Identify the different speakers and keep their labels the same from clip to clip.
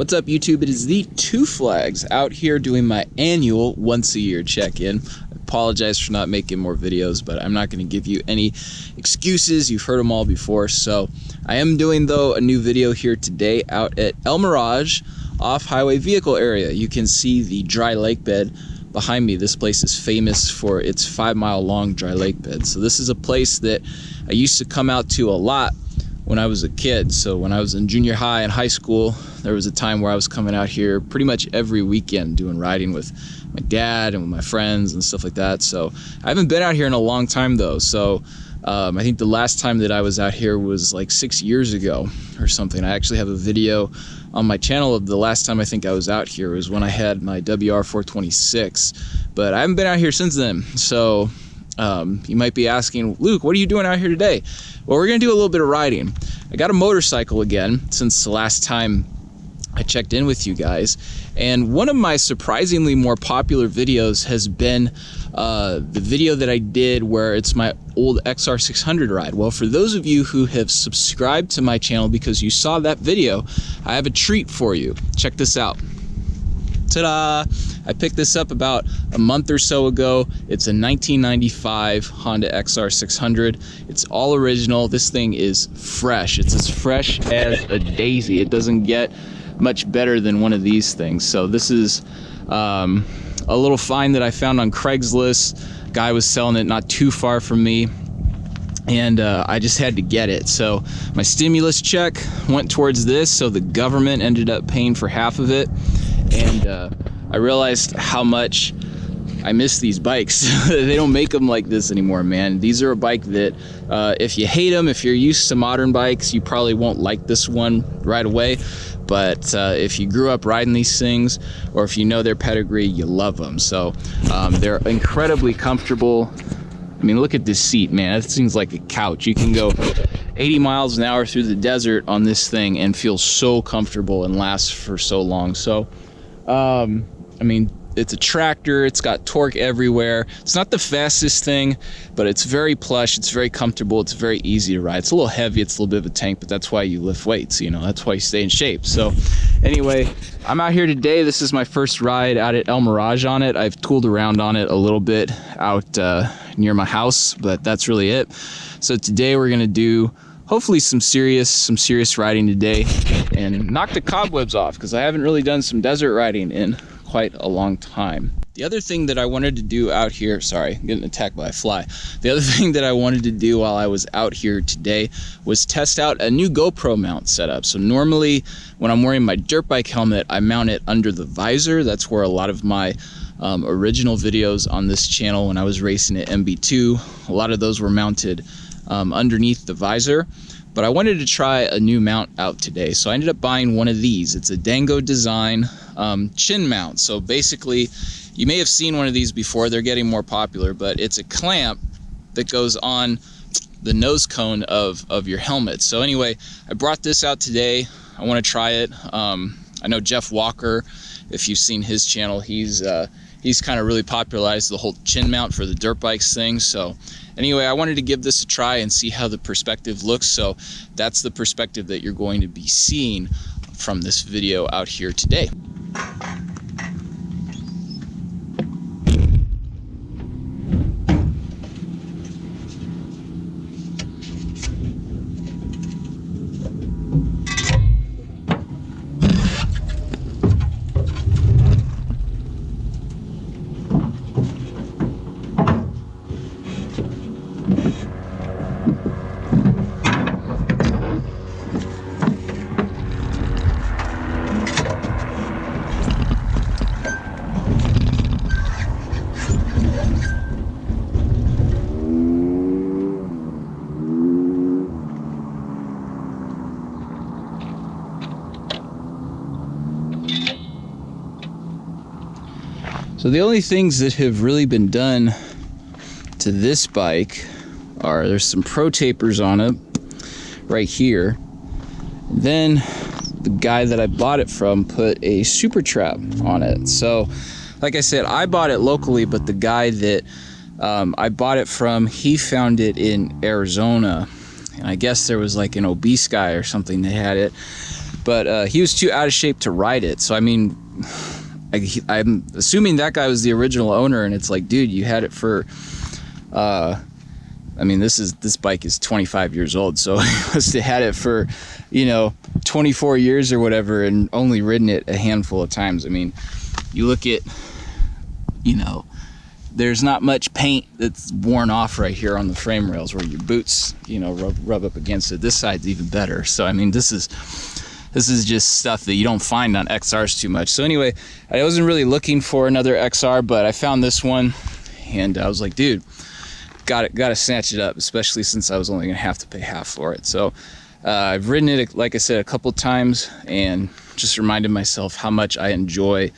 Speaker 1: What's up, YouTube? It is the Two Flags out here doing my annual once-a-year check-in. I apologize for not making more videos, but I'm not going to give you any excuses. You've heard them all before. So I am doing, though, a new video here today out at Mirage Off-Highway Vehicle Area. You can see the dry lake bed behind me. This place is famous for its 5-mile-long dry lake bed. So this is a place that I used to come out to a lot when I was a kid. So when I was in junior high and high school, there was a time where I was coming out here pretty much every weekend doing riding with my dad and with my friends and stuff like that. So I haven't been out here in a long time though. So I think the last time that I was out here was like 6 years ago or something. I actually have a video on my channel of the last time I think I was out here. It was when I had my WR426, but I haven't been out here since then. So you might be asking, Luke, what are you doing out here today? Well, we're gonna do a little bit of riding. I got a motorcycle again since the last time I checked in with you guys, and one of my surprisingly more popular videos has been the video that I did where it's my old XR600 ride. Well, for those of you who have subscribed to my channel because you saw that video, I have a treat for you. Check this out. Ta-da! I picked this up about a month or so ago. It's a 1995 Honda XR600. It's all original. This thing is fresh. It's as fresh as a daisy. It doesn't get much better than one of these things. So this is a little find that I found on Craigslist. Guy was selling it not too far from me, and I just had to get it. So my stimulus check went towards this, so the government ended up paying for half of it. And I realized how much I miss these bikes. They don't make them like this anymore, man. These are a bike that if you hate them, if you're used to modern bikes, you probably won't like this one right away. But if you grew up riding these things, or if you know their pedigree, you love them. So they're incredibly comfortable. I mean, look at this seat, man. It seems like a couch. You can go 80 miles an hour through the desert on this thing and feel so comfortable and last for so long. So I mean, it's a tractor. It's got torque everywhere. It's not the fastest thing, but it's very plush. It's very comfortable. It's very easy to ride. It's a little heavy. It's a little bit of a tank, but that's why you lift weights, you know. That's why you stay in shape. So anyway, I'm out here today. This is my first ride out at El Mirage on it. I've tooled around on it a little bit out near my house, but that's really it. So today we're gonna do hopefully some serious riding today and knock the cobwebs off, because I haven't really done some desert riding in quite a long time. The other thing that I wanted to do out here, sorry, I'm getting attacked by a fly. The other thing that I wanted to do while I was out here today was test out a new GoPro mount setup. So normally when I'm wearing my dirt bike helmet, I mount it under the visor. That's where a lot of my original videos on this channel when I was racing at MB2, a lot of those were mounted underneath the visor. But I wanted to try a new mount out today, so I ended up buying one of these. It's a Dango Design chin mount. So basically, you may have seen one of these before. They're getting more popular, but it's a clamp that goes on the nose cone of your helmet. So anyway, I brought this out today. I want to try it. I know Jeff Walker, if you've seen his channel, he's kind of really popularized the whole chin mount for the dirt bikes thing. So anyway, I wanted to give this a try and see how the perspective looks. So that's the perspective that you're going to be seeing from this video out here today. So the only things that have really been done to this bike are there's some pro tapers on it right here. Then the guy that I bought it from put a super trap on it. So like I said, I bought it locally, but the guy that I bought it from, he found it in Arizona, and I guess there was like an obese guy or something that had it. but he was too out of shape to ride it. So I mean, I'm assuming that guy was the original owner, and it's like, dude, you had it for I mean, this bike is 25 years old, so he must have had it for, you know, 24 years or whatever, and only ridden it a handful of times. I mean, you look at, you know, there's not much paint that's worn off right here on the frame rails where your boots, you know, rub up against it. This side's even better. So I mean, this is just stuff that you don't find on XRs too much. So anyway, I wasn't really looking for another XR, but I found this one, and I was like, dude, gotta snatch it up, especially since I was only gonna have to pay half for it. So I've ridden it, like I said, a couple times, and just reminded myself how much I enjoy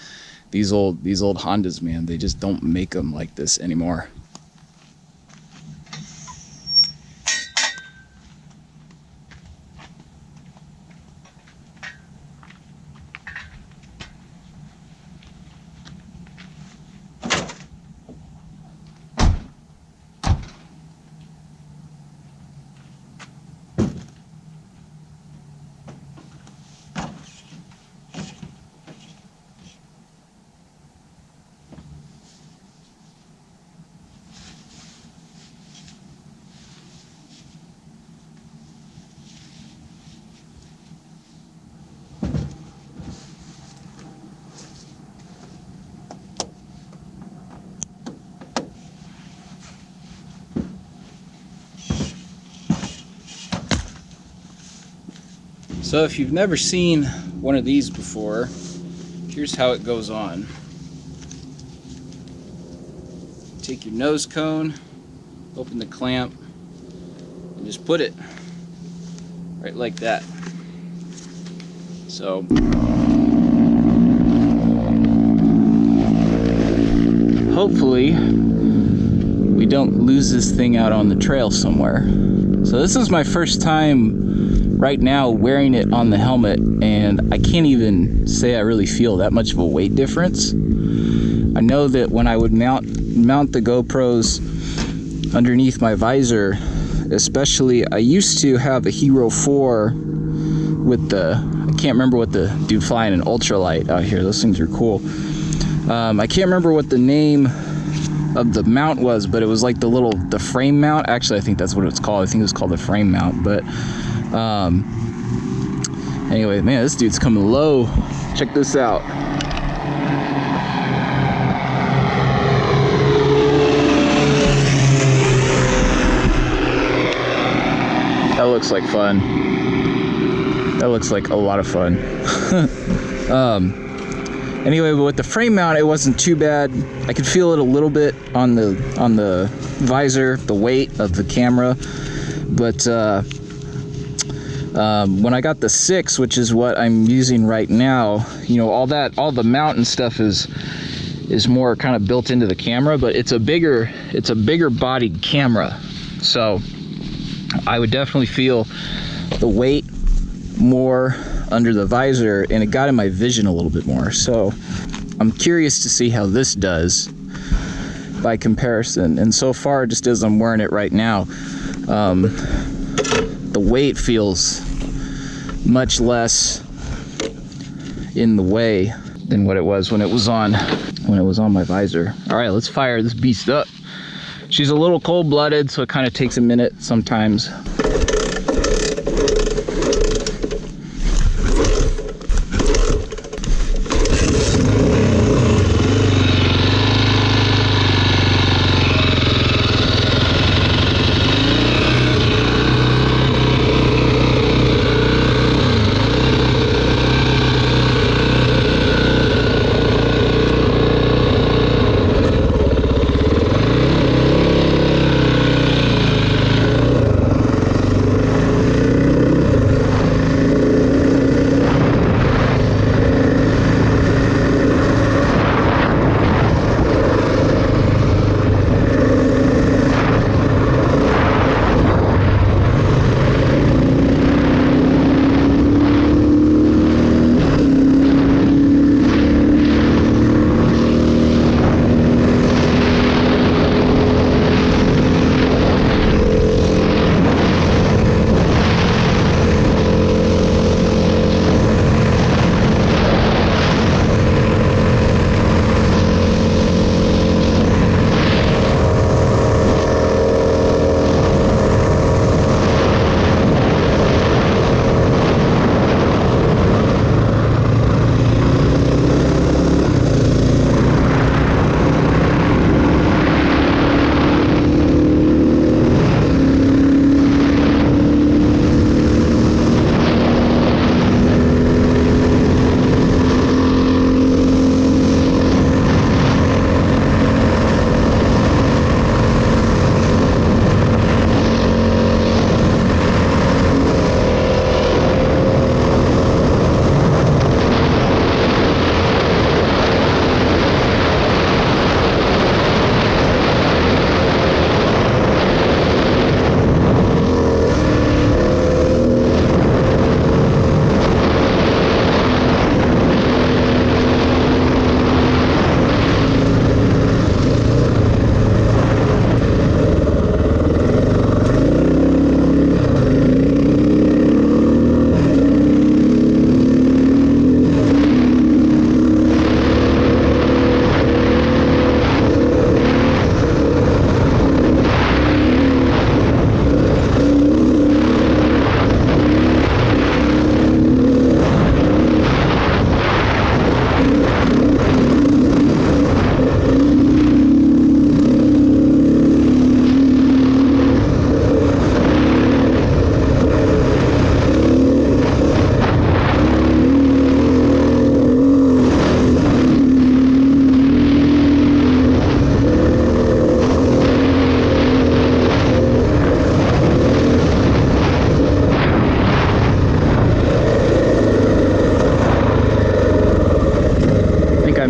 Speaker 1: these old Hondas, man. They just don't make them like this anymore. So if you've never seen one of these before, here's how it goes on. Take your nose cone, open the clamp, and just put it right like that. So hopefully we don't lose this thing out on the trail somewhere. So this is my first time right now wearing it on the helmet, and I can't even say I really feel that much of a weight difference. I know that when I would mount the GoPros underneath my visor, especially, I used to have a Hero 4 with the, I can't remember what the dude flying an ultralight out here, those things are cool. I can't remember what the name of the mount was, but it was like the frame mount. Actually, I think that's what it's called. I think it was called the frame mount. But anyway, man, this dude's coming low. Check this out. That looks like fun. That looks like a lot of fun. Anyway, but with the frame mount, it wasn't too bad. I could feel it a little bit on the visor, the weight of the camera. But when I got the 6, which is what I'm using right now, you know, all the mount and stuff is more kind of built into the camera, but it's a bigger bodied camera. So I would definitely feel the weight more under the visor, and it got in my vision a little bit more. So I'm curious to see how this does by comparison. And so far, just as I'm wearing it right now, the weight feels much less in the way than what it was when it was on my visor. All right, let's fire this beast up. She's a little cold-blooded, so it kind of takes a minute sometimes.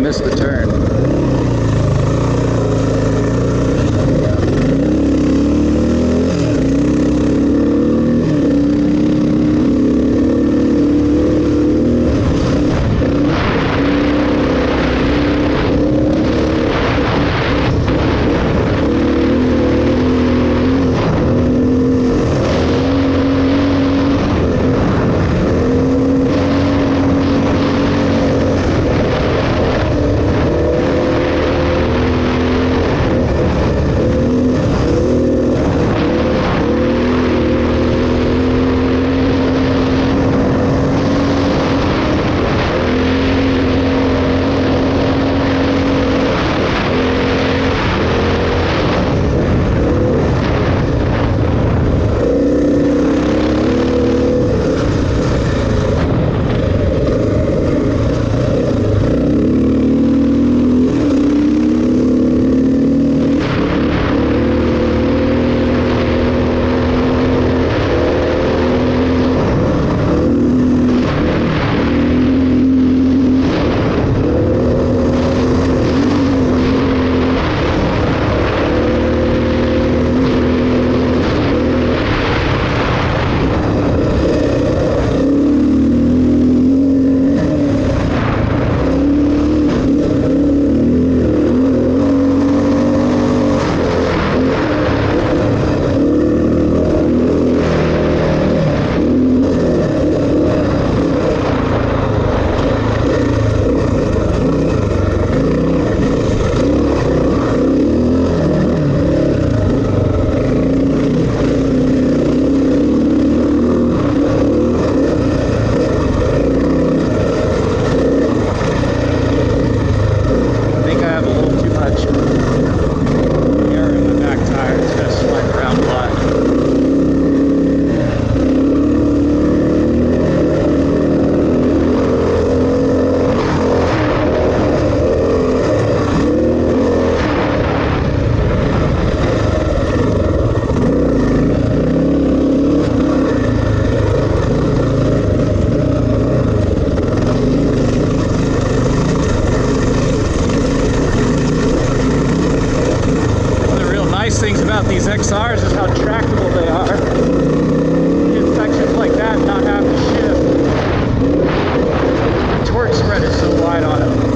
Speaker 1: missed the turn. These XRs is how tractable they are. In sections like that, not have to shift. The torque spread is so wide on them.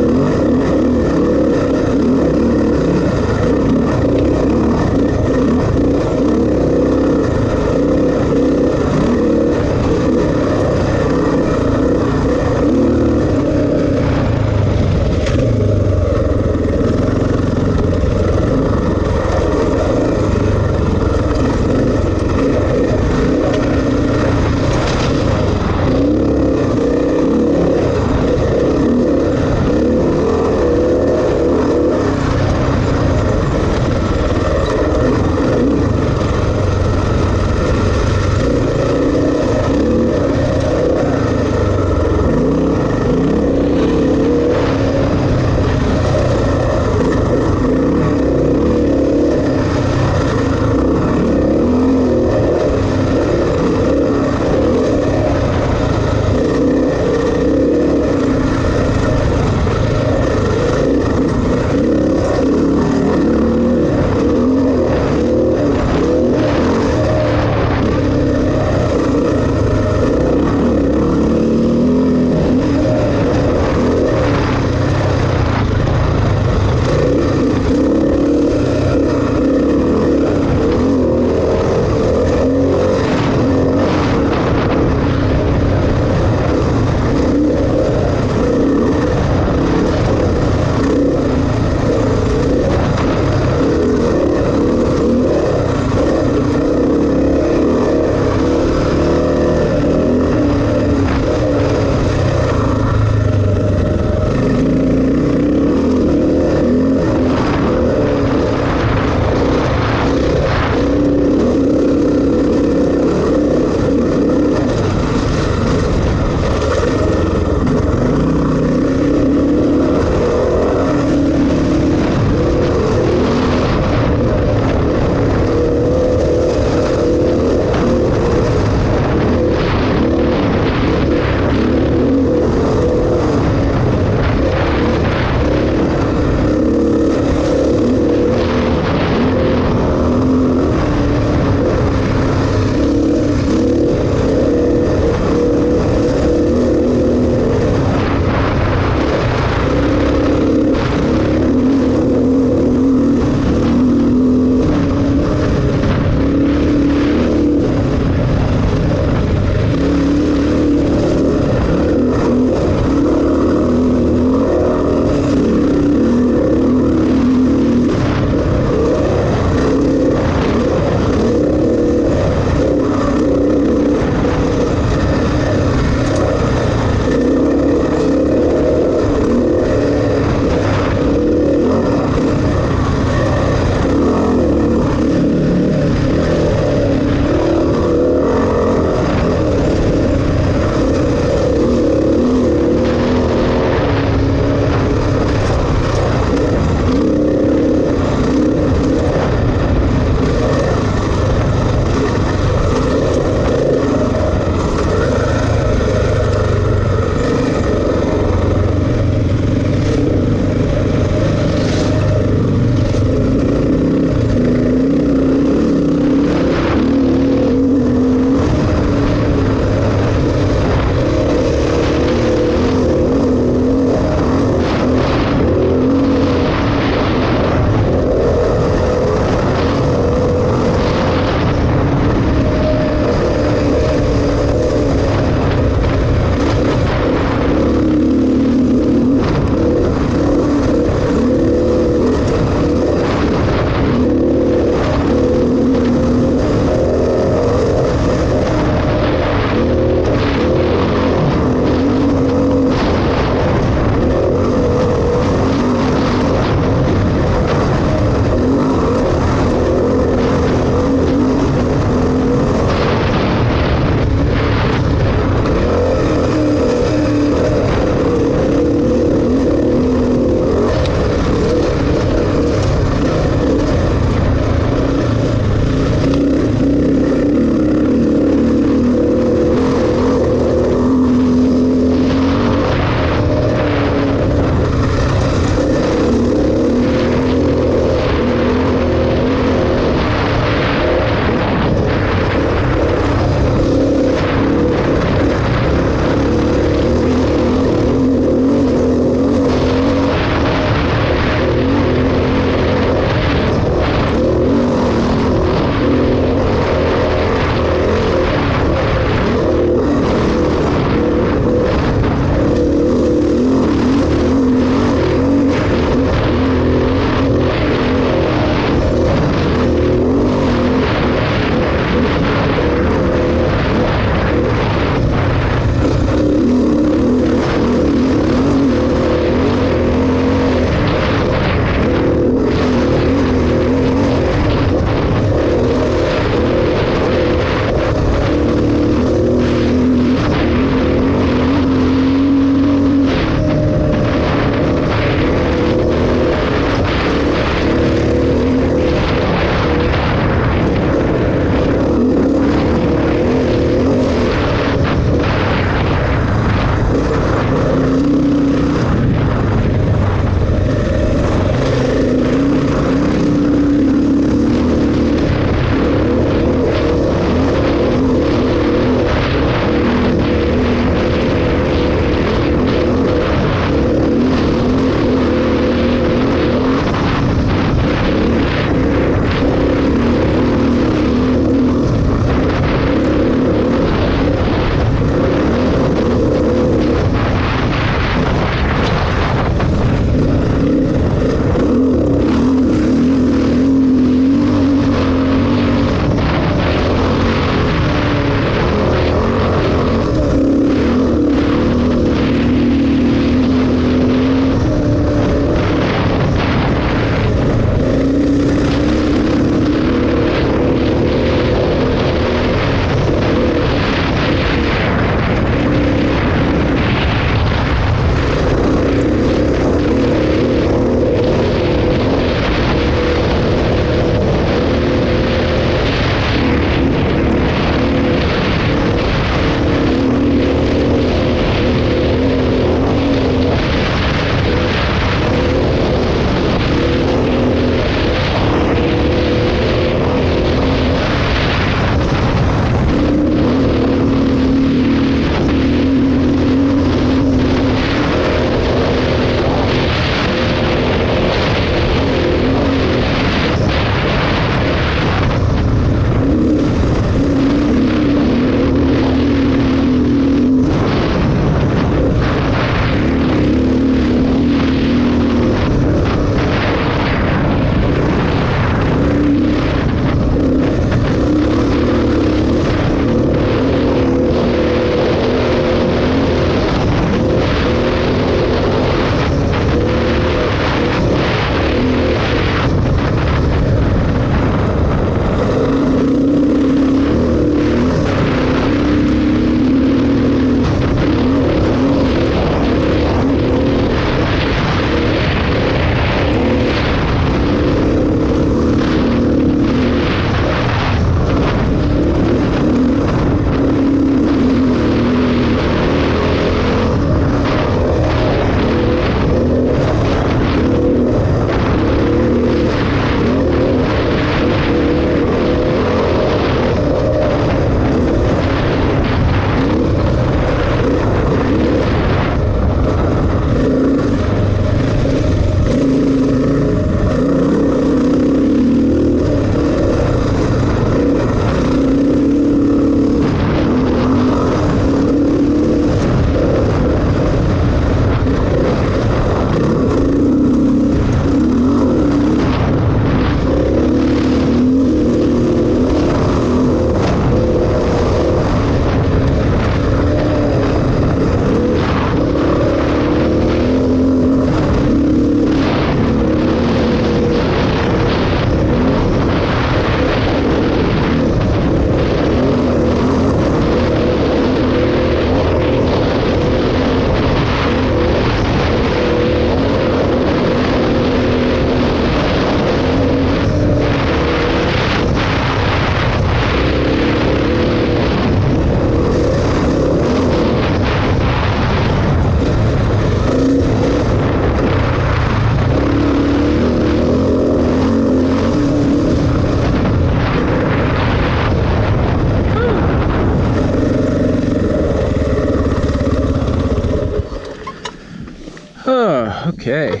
Speaker 1: Okay.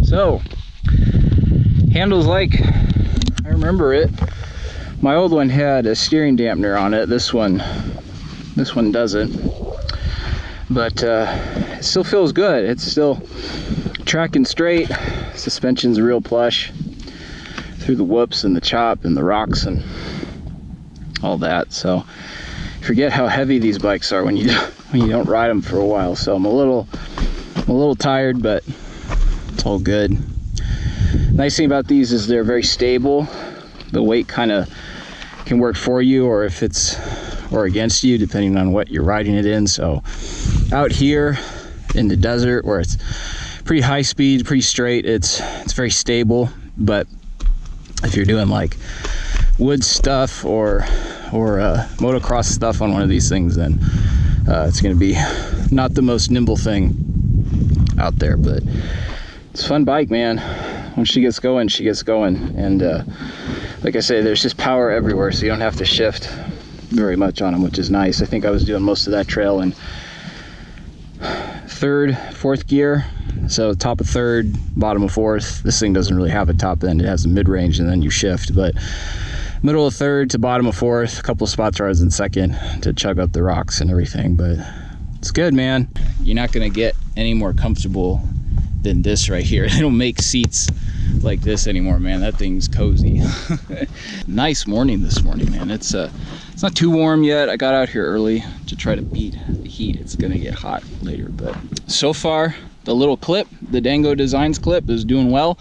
Speaker 1: So, handles like I remember it. My old one had a steering dampener on it. This one doesn't. But it still feels good. It's still tracking straight. Suspension's real plush through the whoops and the chop and the rocks and all that. So you forget how heavy these bikes are when you don't ride them for a while. So I'm a little tired, but it's all good. Nice thing about these is they're very stable. The weight kind of can work for you or against you depending on what you're riding it in. So out here in the desert where it's pretty high speed, pretty straight, it's very stable. But if you're doing like wood stuff or motocross stuff on one of these things, then it's going to be not the most nimble thing out there. But it's a fun bike, man. When she gets going, she gets going. And like I say, there's just power everywhere, so you don't have to shift very much on them, which is nice. I think I was doing most of that trail in third, fourth gear. So top of third, bottom of fourth. This thing doesn't really have a top end. It has a mid-range and then you shift. But middle of third to bottom of fourth, a couple of spots where I was in second to chug up the rocks and everything. But it's good, man. You're not gonna get any more comfortable than this right here. They don't make seats like this anymore, man. That thing's cozy. Nice morning this morning, man. It's not too warm yet. I got out here early to try to beat the heat. It's gonna get hot later, but so far the little clip, the Dango Designs clip, is doing well.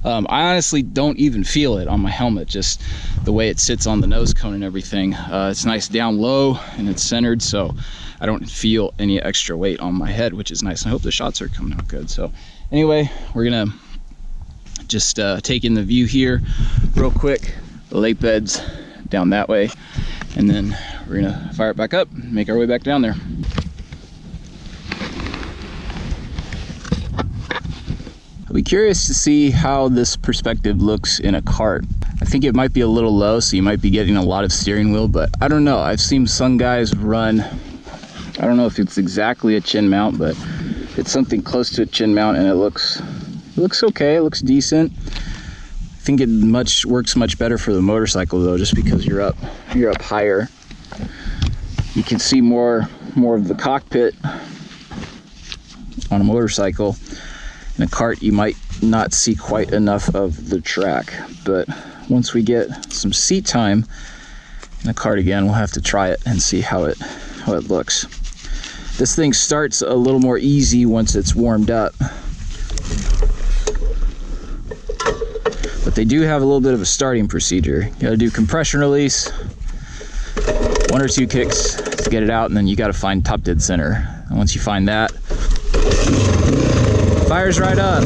Speaker 1: I honestly don't even feel it on my helmet, just the way it sits on the nose cone and everything. It's nice down low and it's centered, so I don't feel any extra weight on my head, which is nice. I hope the shots are coming out good. So anyway, we're gonna just take in the view here real quick. The lake bed's down that way, and then we're gonna fire it back up and make our way back down there. I'll be curious to see how this perspective looks in a cart. I think it might be a little low, so you might be getting a lot of steering wheel, but I don't know. I've seen some guys run, I don't know if it's exactly a chin mount, but it's something close to a chin mount, and it looks okay. It looks decent. I think it works much better for the motorcycle though, just because you're up higher. You can see more of the cockpit on a motorcycle. In a cart, you might not see quite enough of the track, but once we get some seat time in a cart again, we'll have to try it and see how it looks. This thing starts a little more easy once it's warmed up, but they do have a little bit of a starting procedure. You gotta do compression release, 1 or 2 kicks to get it out, and then you gotta find top dead center. And once you find that, fires right up.